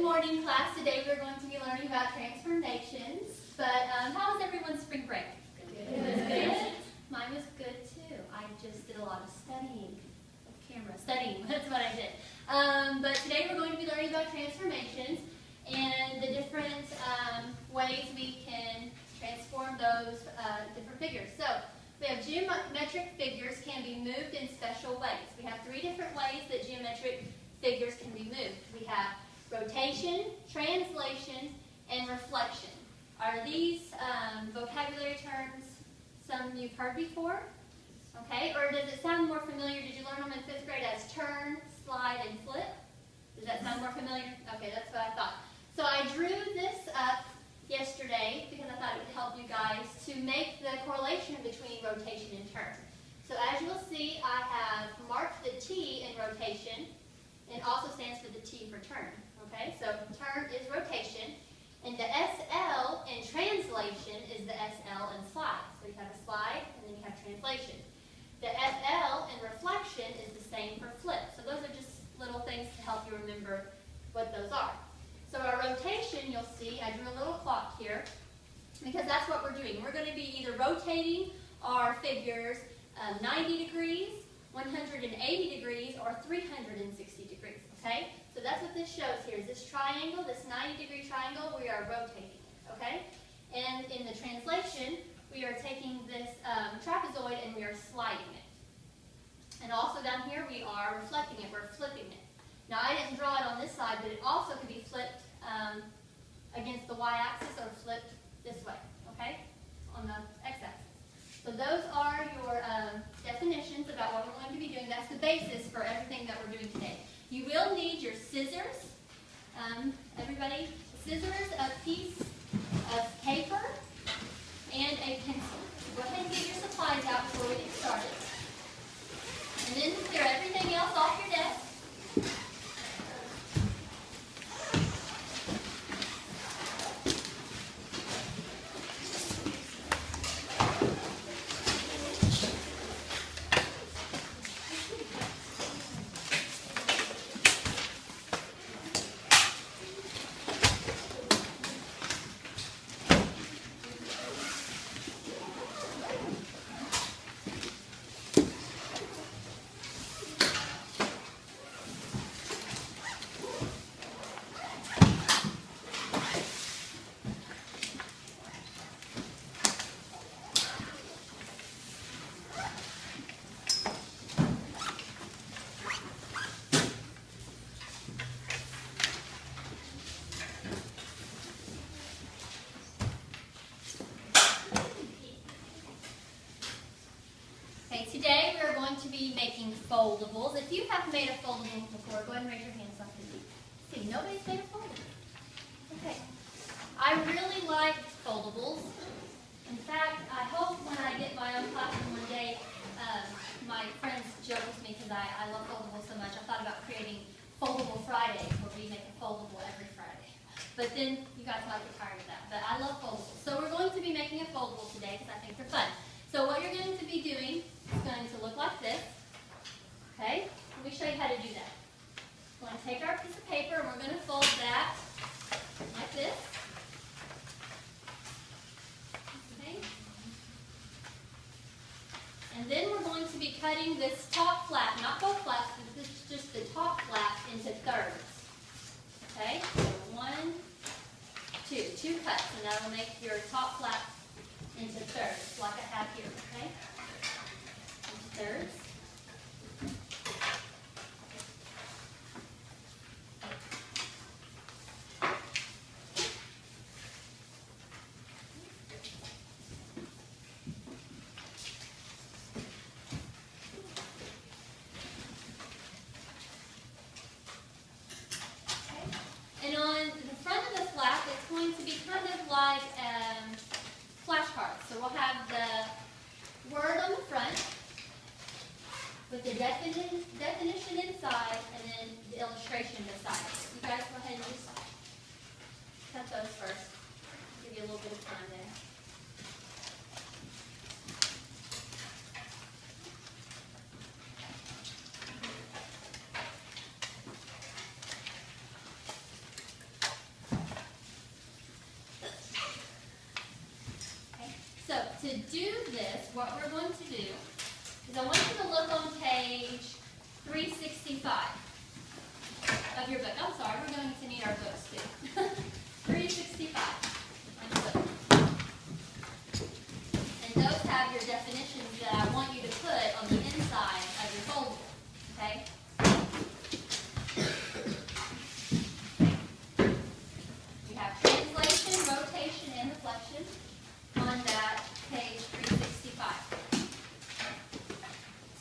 morning, class. Today we're going to be learning about transformations. But how was everyone's spring break? Good. Mine was good too. I just did a lot of studying with camera. Studying, that's what I did. But today we're going to be learning about transformations and the different ways we can transform those different figures. So we have geometric figures can be moved in special ways. We have three different ways that geometric figures can be moved. We have rotation, translation, and reflection. Are these vocabulary terms some you've heard before? Okay, or does it sound more familiar? Did you learn them in 5th grade as turn, slide, and flip? Does that sound more familiar? Okay, that's what I thought. So I drew this up yesterday because I thought it would help you guys to make the correlation between rotation and turn. So as you'll see, I have marked the T in rotation, and also stands for the T for turn. Okay, so turn is rotation, and the SL in translation is the SL in slide. So you have a slide, and then you have translation. The FL in reflection is the same for flip. So those are just little things to help you remember what those are. So our rotation, you'll see, I drew a little clock here, because that's what we're doing. We're going to be either rotating our figures 90 degrees, 180 degrees, or 360 degrees, okay? So that's what this shows here, is this triangle, this 90-degree triangle, we are rotating it, okay? And in the translation, we are taking this trapezoid and we are sliding it. And also down here, we are reflecting it, we're flipping it. Now, I didn't draw it on this side, but it also could be flipped against the y-axis or flipped this way, okay, on the x-axis. So those are your definitions about what we're going to be doing. That's the basis for everything that we're doing today. You will need your scissors, everybody, scissors, a piece of paper, and a pencil. Go ahead and get your supplies out before we get started. And then clear everything else off your desk. Today we are going to be making foldables. If you have made a foldable before, go ahead and raise your hands up. See, nobody's made a foldable. Okay. I really like foldables. In fact, I hope when I get my own classroom one day, my friends joke with me because I love foldables so much. I thought about creating Foldable Fridays where we make a foldable every Friday. But then you guys might get tired of that. But I love foldables. So we're going to be making a foldable today because I think they're fun. So what you're going to be doing is going to look like this. Okay? Let me show you how to do that. We're going to take our piece of paper and we're going to fold that like this. Okay? And then we're going to be cutting this top flap, not both flaps, but this is just the top flap into thirds. Okay? So 1, 2. 2 cuts, and that will make your top flap into thirds, like I have here, okay? Into thirds. Okay. And on the front of the flap, it's going to be kind of like flashcards. So we'll have the word on the front with the definition inside and then the illustration beside it. You guys go ahead and just cut those first. Give you a little bit of time there. to do this, what we're going to do is I want you to look on page 365 of your book. I'm sorry, we're going to need our books too. 365 on your book. And those have your definitions that I want you to put on the inside of your folder. Okay? You have translation, rotation, and reflection on that page 365.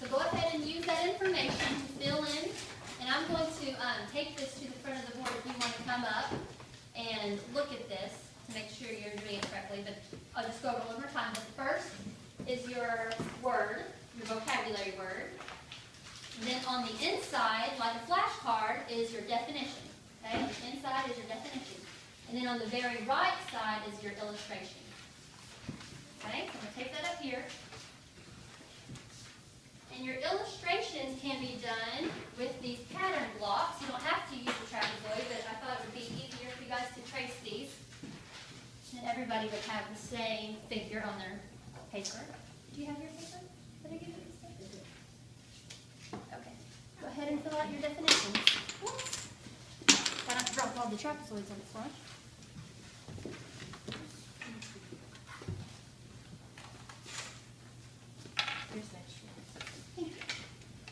So go ahead and use that information to fill in. And I'm going to take this to the front of the board if you want to come up and look at this to make sure you're doing it correctly. But I'll just go over one more time. But first is your word, your vocabulary word. And then on the inside, like a flashcard, is your definition. Okay? On the inside is your definition. And then on the very right side is your illustration. Okay? So I'm going to take that up here. And your illustrations can be done with these pattern blocks. You don't have to use the trapezoid, but I thought it would be easier for you guys to trace these. And everybody would have the same figure on their paper. Do you have your paper? Did I give you this paper? Okay. Go ahead and fill out your definitions. I don't drop all the trapezoids on the floor.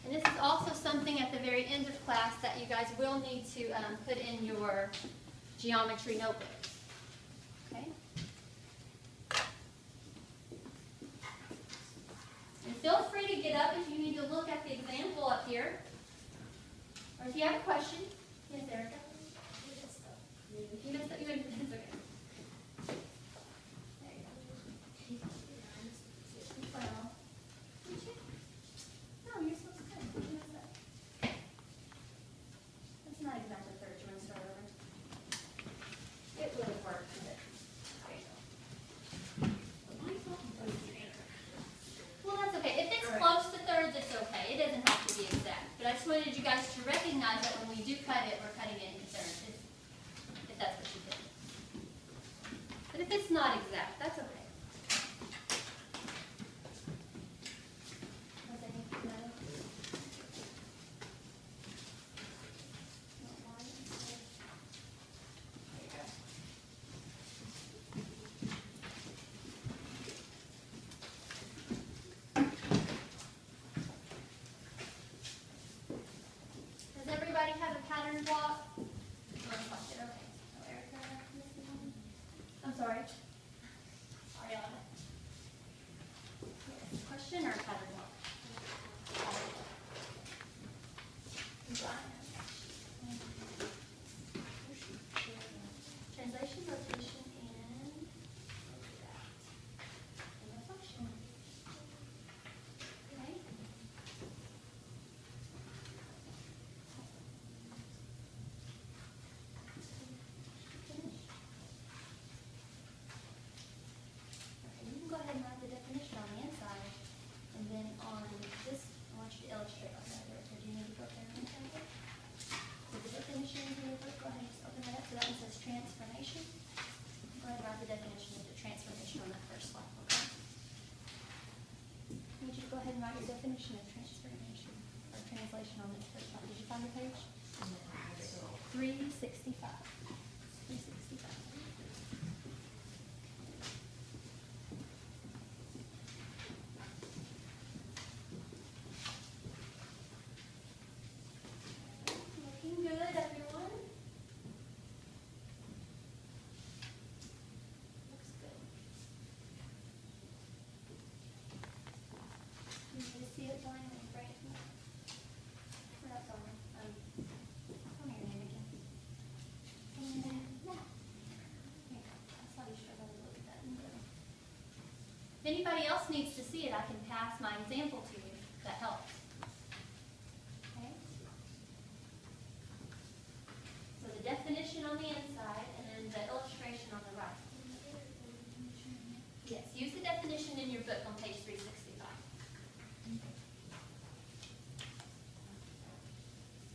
And this is also something at the very end of class that you guys will need to put in your geometry notebooks. Okay? And feel free to get up if you need to look at the example up here. Or if you have a question. Yes, Erica? You messed up. You messed up. It's okay. I wanted you guys to recognize that when we do cut it, we're cutting it into thirds, if that's what you did. But if it's not exact, that's okay. Block. Okay. Oh, Erica, I'm sorry. Ariana. Yes. Question or pattern block? Translation, rotation, and reflection. Okay. Transformation. Go ahead and write the definition of the transformation on that first slide, okay? Would you go ahead and write your definition of transformation or translation on this first slide? Did you find the page? 365. 365. Looking good, everyone. If anybody else needs to see it, I can pass my example to you. That helps. Okay? So the definition on the inside and then the illustration on the right. Yes, use the definition in your book on page 365.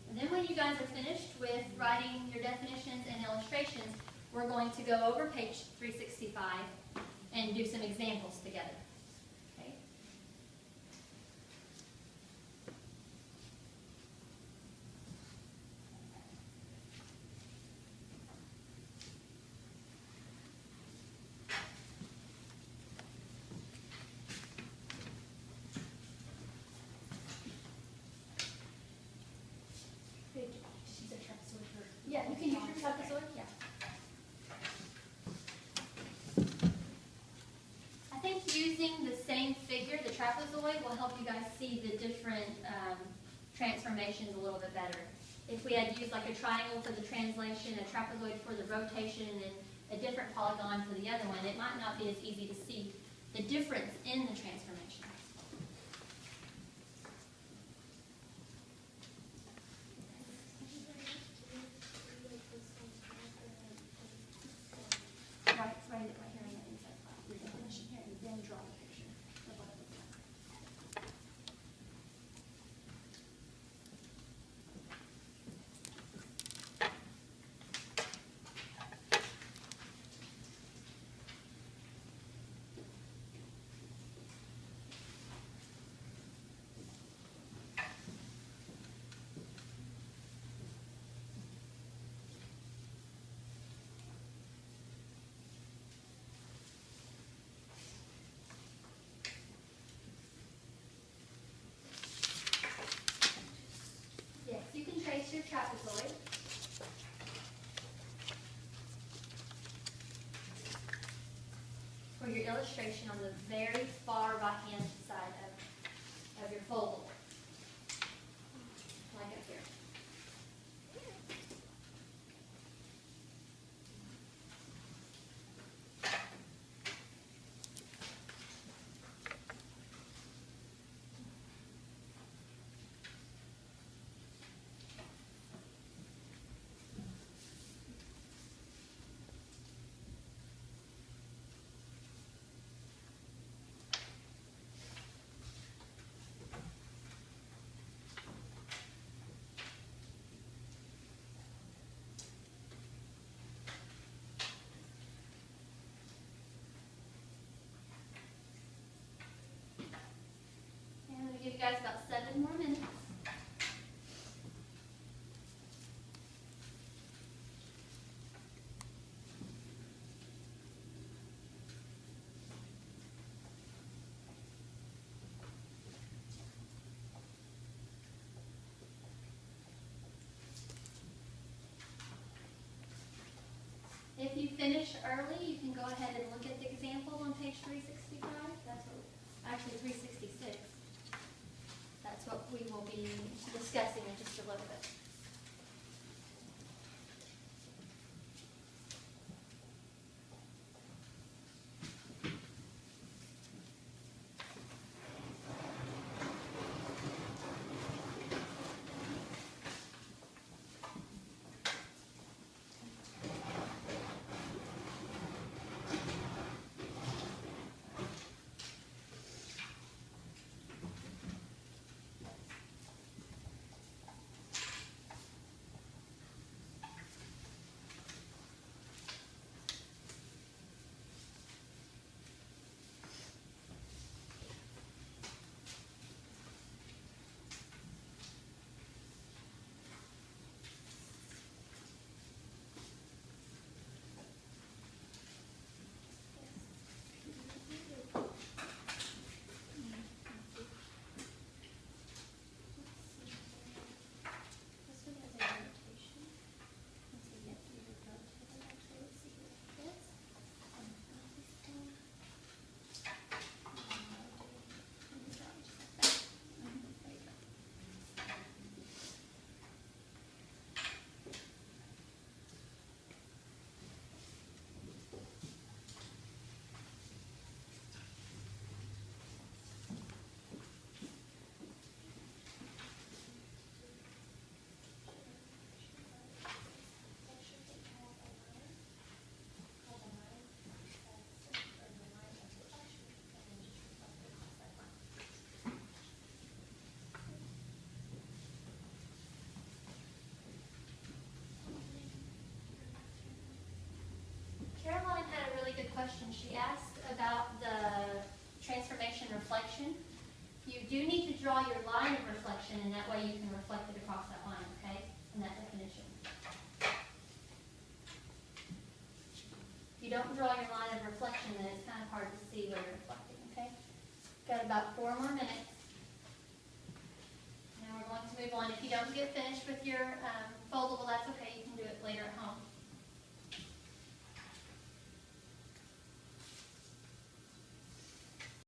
And then when you guys are finished with writing your definitions and illustrations, we're going to go over page 365 and do some examples together. trapezoid? Yeah. I think using the same figure, the trapezoid, will help you guys see the different transformations a little bit better. If we had used like a triangle for the translation, a trapezoid for the rotation, and a different polygon for the other one, it might not be as easy to see the difference in the transformations. Right, it's right here in the inside file, the definition here, and then draw the picture of what it looks like. Yes, you can trace your trapezoid. For your illustration on the very far right-hand side of your fold. Like up here. And I'm going to give you guys about 7 more minutes. If you finish early, you can go ahead and look at the example on page 365. That's what, actually 366. That's what we will be discussing in just a little bit. Caroline had a really good question. She asked about the transformation reflection. You do need to draw your line of reflection, and that way you can reflect it across that line, okay, in that definition. If you don't draw your line of reflection, then it's kind of hard to see where you're reflecting, okay? Got about 4 more minutes. Now we're going to move move on. If you don't get finished with your foldable, that's okay. You can do it later at home.